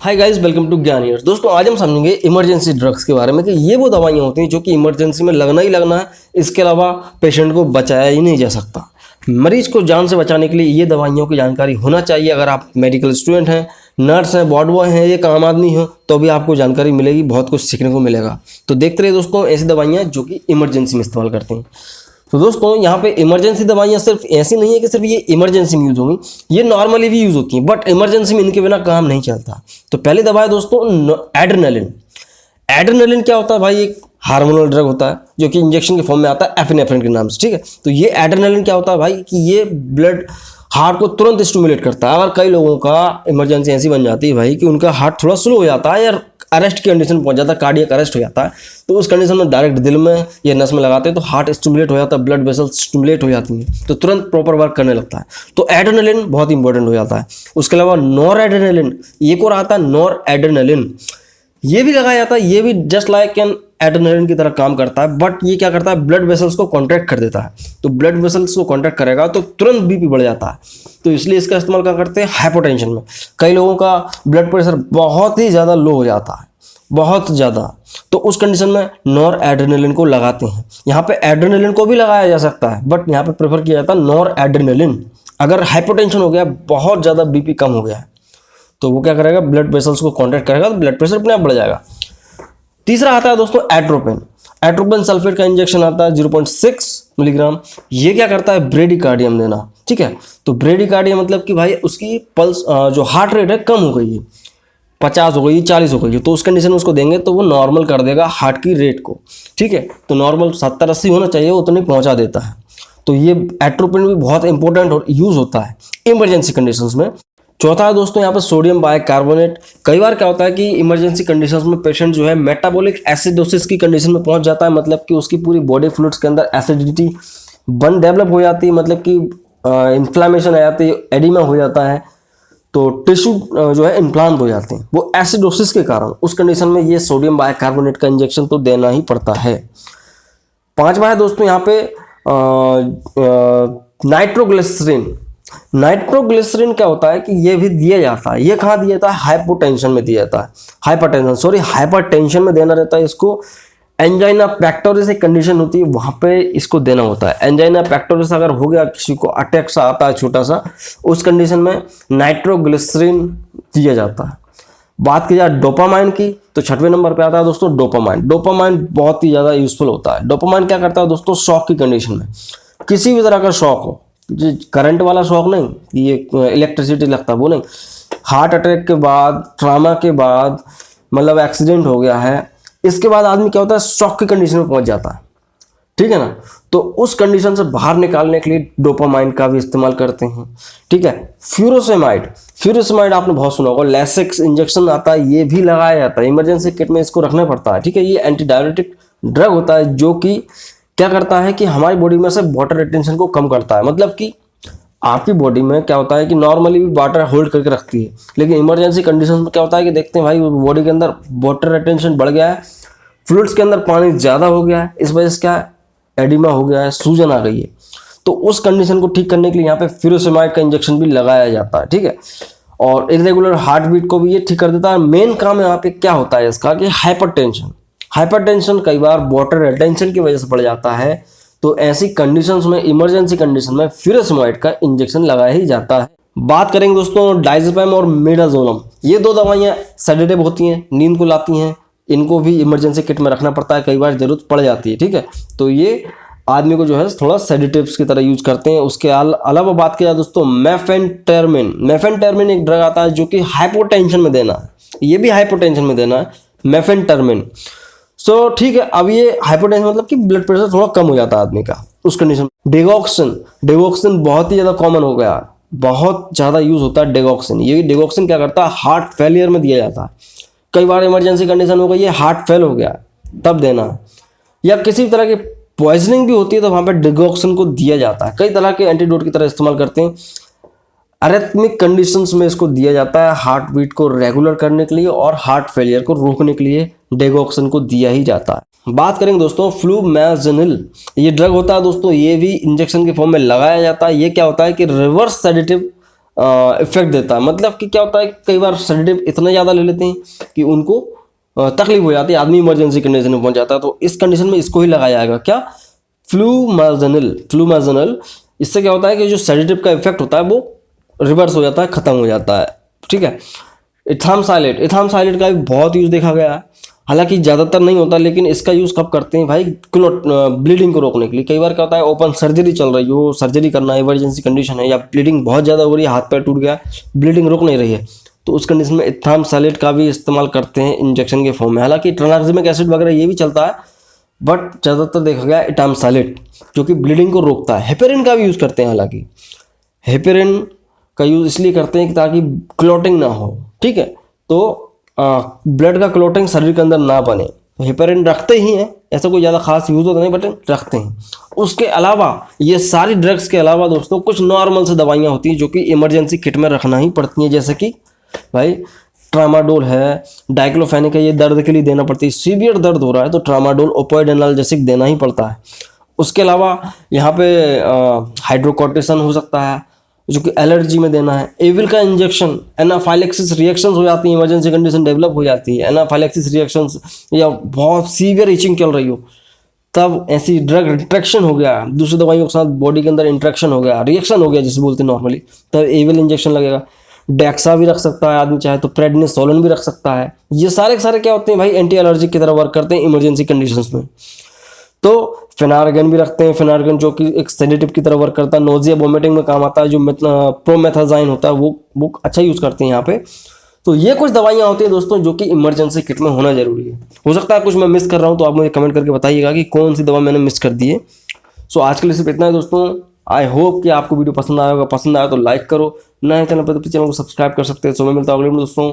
Hi guys, welcome to ज्ञान years. दोस्तों आज हम समझेंगे इमरजेंसी ड्रग्स के बारे में कि ये वो दवाइयाँ होती हैं जो कि इमरजेंसी में लगना ही लगना है। इसके अलावा पेशेंट को बचाया ही नहीं जा सकता। मरीज को जान से बचाने के लिए ये दवाइयों की जानकारी होना चाहिए। अगर आप मेडिकल स्टूडेंट हैं, नर्स हैं, वार्ड बॉय हैं, एक आम आदमी हो तो भी आपको जानकारी मिलेगी, बहुत कुछ सीखने को मिलेगा। तो देखते रहिए दोस्तों ऐसी दवाइयाँ जो कि इमरजेंसी में इस्तेमाल करते हैं। तो दोस्तों यहाँ पे इमरजेंसी दवाइयाँ सिर्फ ऐसी नहीं है कि सिर्फ ये इमरजेंसी में यूज़ होंगी, ये नॉर्मली भी यूज़ होती हैं, बट इमरजेंसी में इनके बिना काम नहीं चलता। तो पहली दवा है दोस्तों एड्रेनालिन। एड्रेनालिन क्या होता है भाई? एक हार्मोनल ड्रग होता है जो कि इंजेक्शन के फॉर्म में आता है एफिनेफ्रिन के नाम से, ठीक है। तो ये एड्रेनालिन क्या होता है भाई कि ये ब्लड हार्ट को तुरंत स्टिमुलेट करता है। अगर कई लोगों का इमरजेंसी ऐसी बन जाती है भाई कि उनका हार्ट थोड़ा स्लो हो जाता है या अरेस्ट की कंडीशन में पहुंच जाता है, कार्डियक अरेस्ट हो जाता है, तो उस कंडीशन में डायरेक्ट दिल में या नस में लगाते हैं तो हार्ट स्टिमुलेट हो जाता है, ब्लड वेसल्स स्टिमुलेट हो जाती हैं, तो तुरंत प्रॉपर वर्क करने लगता है। तो एड्रेनालिन बहुत इंपॉर्टेंट हो जाता है। उसके अलावा नॉर एड्रेनालिन, एक और आता है नॉर एड्रेनालिन, ये भी लगाया जाता है। ये भी जस्ट लाइक एन एड्रेनालिन की तरह काम करता है, बट ये क्या करता है? ब्लड वेसल्स को कॉन्ट्रैक्ट कर देता है। तो ब्लड वेसल्स को कॉन्ट्रैक्ट करेगा तो तुरंत बीपी बढ़ जाता है। तो इसलिए इसका इस्तेमाल क्या करते हैं? हाइपोटेंशन में। कई लोगों का ब्लड प्रेशर बहुत ही ज़्यादा लो हो जाता है, बहुत ज़्यादा, तो उस कंडीशन में नॉर एड्रेनालिन को लगाते हैं। यहाँ पे एड्रेनालिन को भी लगाया जा सकता है, बट यहाँ पे प्रेफर किया जाता है नॉर एड्रेनालिन। अगर हाइपोटेंशन हो गया, बहुत ज़्यादा बीपी कम हो गया है, तो वो क्या करेगा? ब्लड वेसल्स को कॉन्ट्रैक्ट करेगा तो ब्लड प्रेशर अपने आप बढ़ जाएगा। तीसरा आता है दोस्तों एट्रोपिन। एट्रोपिन सल्फेट का इंजेक्शन आता है 0.6 मिलीग्राम। ये क्या करता है? ब्रेडिकार्डियम देना, ठीक है। तो ब्रेडिकार्डियम मतलब कि भाई उसकी पल्स जो हार्ट रेट है कम हो गई है, 50 हो गई, 40 हो गई, तो उस कंडीशन में उसको देंगे तो वो नॉर्मल कर देगा हार्ट की रेट को, ठीक है। तो नॉर्मल 70-80 होना चाहिए, वो उतनी पहुंचा देता है। तो ये एट्रोपिन भी बहुत इंपॉर्टेंट और यूज होता है इमरजेंसी कंडीशंस में। चौथा है दोस्तों यहाँ पर सोडियम बाइकार्बोनेट। कई बार क्या होता है कि इमरजेंसी कंडीशंस में पेशेंट जो है मेटाबॉलिक एसिडोसिस की कंडीशन में पहुंच जाता है, मतलब कि उसकी पूरी बॉडी फ्लूइड्स के अंदर एसिडिटी डेवलप हो जाती है, मतलब कि इन्फ्लामेशन आ जाती है, एडिमा हो जाता है, तो टिश्यू जो है इम्प्लांट हो जाते हैं वो एसिडोसिस के कारण। उस कंडीशन में ये सोडियम बाइकार्बोनेट का इंजेक्शन तो देना ही पड़ता है। पांचवा है दोस्तों यहाँ पे नाइट्रोग्लिसरीन। नाइट्रोग्लिसरीन क्या होता है कि ये भी दिया जाता है। ये कहाँ दिया जाता है? हाइपोटेंशन में दिया जाता है। हाइपरटेंशन में देना रहता है इसको। एंजाइना पेक्टोरिस एक कंडीशन होती है, वहां पे इसको देना होता है। एंजाइना पेक्टोरिस अगर हो गया, किसी को अटैक सा आता है छोटा सा, उस कंडीशन में नाइट्रोग्लिसरीन दिया जाता है। बात की जाए डोपामाइन की तो 6वें नंबर पे आता है दोस्तों डोपामाइन। डोपामाइन बहुत ही ज़्यादा यूजफुल होता है। डोपामाइन क्या करता है दोस्तों? शॉक की कंडीशन में, किसी भी तरह का शॉक हो, करंट वाला शॉक नहीं, ये इलेक्ट्रिसिटी लगता है वो नहीं, हार्ट अटैक के बाद, ट्रामा के बाद, मतलब एक्सीडेंट हो गया है, इसके बाद आदमी क्या होता है? शॉक की कंडीशन में पहुंच जाता है, ठीक है ना। तो उस कंडीशन से बाहर निकालने के लिए डोपामाइन का भी इस्तेमाल करते हैं, ठीक है। फ्यूरोसेमाइड आपने बहुत सुना होगा, लैसेक्स इंजेक्शन आता है, ये भी लगाया जाता है इमरजेंसी किट में, इसको रखना पड़ता है, ठीक है। ये एंटी डायबिटिक ड्रग होता है जो कि क्या करता है कि हमारी बॉडी में से वाटर रिटेंशन को कम करता है। मतलब कि आपकी बॉडी में क्या होता है कि नॉर्मली भी वाटर होल्ड करके रखती है, लेकिन इमरजेंसी कंडीशन में क्या होता है कि देखते हैं भाई बॉडी के अंदर वाटर रिटेंशन बढ़ गया है, फ्लूइड्स के अंदर पानी ज़्यादा हो गया है, इस वजह से क्या एडिमा हो गया है, सूजन आ गई है। तो उस कंडीशन को ठीक करने के लिए यहाँ पे फ्यूरोसेमाइड का इंजेक्शन भी लगाया जाता है, ठीक है। और इरेगुलर हार्ट बीट को भी ये ठीक कर देता है। मेन काम यहाँ पे क्या होता है इसका कि हाइपरटेंशन कई बार वाटर रिटेंशन की वजह से बढ़ जाता है, तो ऐसी कंडीशंस में, इमरजेंसी कंडीशन में फ्यूरोसेमाइड का इंजेक्शन लगाया ही जाता है। बात करेंगे दोस्तों डाइज़ेपाम और मिडाज़ोलम। ये दो दवाइयाँ सेडेटिव होती हैं, नींद को लाती हैं, इनको भी इमरजेंसी किट में रखना पड़ता है, कई बार जरूरत पड़ जाती है, ठीक है। तो ये आदमी को जो है थोड़ा सेडेटिव्स की तरह यूज करते हैं। उसके अलावा बात किया दोस्तों मेफेंटेरमिन एक ड्रग आता है जो कि हाइपोटेंशन में देना है, ये भी हाइपोटेंशन में देना है, मेफेंटेरमिन। सो ठीक है, अब ये हाइपोटेंशन मतलब कि ब्लड प्रेशर थोड़ा कम हो जाता है आदमी का उस कंडीशन। डेगोक्सिन बहुत ही ज़्यादा कॉमन हो गया, बहुत ज़्यादा यूज होता है डेगोक्सिन। ये डेगोक्सिन क्या करता है? हार्ट फेलियर में दिया जाता है। कई बार इमरजेंसी कंडीशन हो गई, ये हार्ट फेल हो गया, तब देना है। या किसी तरह की पॉइजनिंग भी होती है तो वहाँ पर डेगोक्सिन को दिया जाता है। कई तरह के एंटीडोट की तरह इस्तेमाल करते हैं। अरिथमिक कंडीशंस में इसको दिया जाता है, हार्ट बीट को रेगुलर करने के लिए और हार्ट फेलियर को रोकने के लिए डेगोक्सिन को दिया ही जाता है। बात करेंगे दोस्तों फ्लूमैज़निल। ये ड्रग होता है दोस्तों, ये भी इंजेक्शन के फॉर्म में लगाया जाता है। ये क्या होता है कि रिवर्स सेडेटिव इफेक्ट देता है। मतलब कि क्या होता है, कई बार सेडेटिव इतना ज़्यादा ले लेते हैं कि उनको तकलीफ हो जाती है, आदमी इमरजेंसी कंडीशन में पहुंच जाता है। तो इस कंडीशन में इसको ही लगाया जाएगा, क्या, फ्लूमाज़ोनल। इससे क्या होता है कि जो सेडेटिव का इफेक्ट होता है वो रिवर्स हो जाता है, खत्म हो जाता है। ठीक है। इथामसाइलेट का भी बहुत यूज़ देखा गया है, हालांकि ज़्यादातर नहीं होता, लेकिन इसका यूज़ कब करते हैं भाई, ब्लीडिंग को रोकने के लिए। कई बार क्या होता है, ओपन सर्जरी चल रही हो, सर्जरी करना इमरजेंसी कंडीशन है, या ब्लीडिंग बहुत ज़्यादा हो रही है, हाथ पैर टूट गया, ब्लीडिंग रुक नहीं रही है, तो उस कंडीशन में इथामसाइलेट का भी इस्तेमाल करते हैं इंजेक्शन के फॉर्म में। हालांकि ट्रांक्सिमिक एसिड वगैरह ये भी चलता है, बट ज़्यादातर देखा गया इथामसाइलेट जो कि ब्लीडिंग को रोकता है। हेपेरिन का भी यूज़ करते हैं, हालांकि हेपेरिन का यूज़ इसलिए करते हैं कि ताकि क्लॉटिंग ना हो। ठीक है। तो ब्लड का क्लॉटिंग शरीर के अंदर ना बने, तो हेपेरिन रखते ही हैं, ऐसा कोई ज़्यादा खास यूज़ होता नहीं, बट रखते हैं। उसके अलावा ये सारी ड्रग्स के अलावा दोस्तों कुछ नॉर्मल से दवाइयाँ होती हैं जो कि इमरजेंसी किट में रखना ही पड़ती हैं, जैसे कि भाई ट्रामाडोल है, डाइक्लोफेनिक है, ये दर्द के लिए देना पड़ती है। सीवियर दर्द हो रहा है तो ट्रामाडोल ओपियोइड एनाल्जेसिक देना ही पड़ता है। उसके अलावा यहाँ पे हाइड्रोकॉर्टिसन हो सकता है जो कि एलर्जी में देना है। एविल का इंजेक्शन, एनाफाइलेक्सिस रिएक्शंस हो जाती है, इमरजेंसी कंडीशन डेवलप हो जाती है, एनाफाइलेक्सिस रिएक्शंस, या बहुत सीवियर इचिंग चल रही हो, तब ऐसी ड्रग इंट्रैक्शन हो गया, दूसरी दवाइयों के साथ बॉडी के अंदर इंट्रैक्शन हो गया, रिएक्शन हो गया जिसे बोलते हैं नॉर्मली, तब एविल इंजेक्शन लगेगा। डेक्सा भी रख सकता है आदमी चाहे तो, प्रेडनिसोलोन भी रख सकता है। ये सारे के सारे क्या होते हैं भाई, एंटी एलर्जिक की तरह वर्क करते हैं इमरजेंसी कंडीशंस में। तो फेनार्गन भी रखते हैं, फेनार्गन जो कि एक सेडेटिव की तरह वर्क करता है, नोजिया वोमिटिंग में काम आता है। जो प्रोमेथाजाइन होता है वो अच्छा यूज़ करते हैं यहाँ पे। तो ये कुछ दवाइयाँ होती हैं दोस्तों जो कि इमरजेंसी किट में होना जरूरी है। हो सकता है कुछ मैं मिस कर रहा हूँ, तो आप मुझे कमेंट करके बताइएगा कि कौन सी दवा मैंने मिस कर दी है। सो आज के लिए सिर्फ इतना है दोस्तों। आई होप कि आपको वीडियो पसंद आया होगा, पसंद आया तो लाइक करो, नए चैनल पर तो चैनल को सब्सक्राइब कर सकते हैं। सो मैं मिलता हूँ अगले में दोस्तों।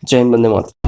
जय हिंद, वंदे मातरम।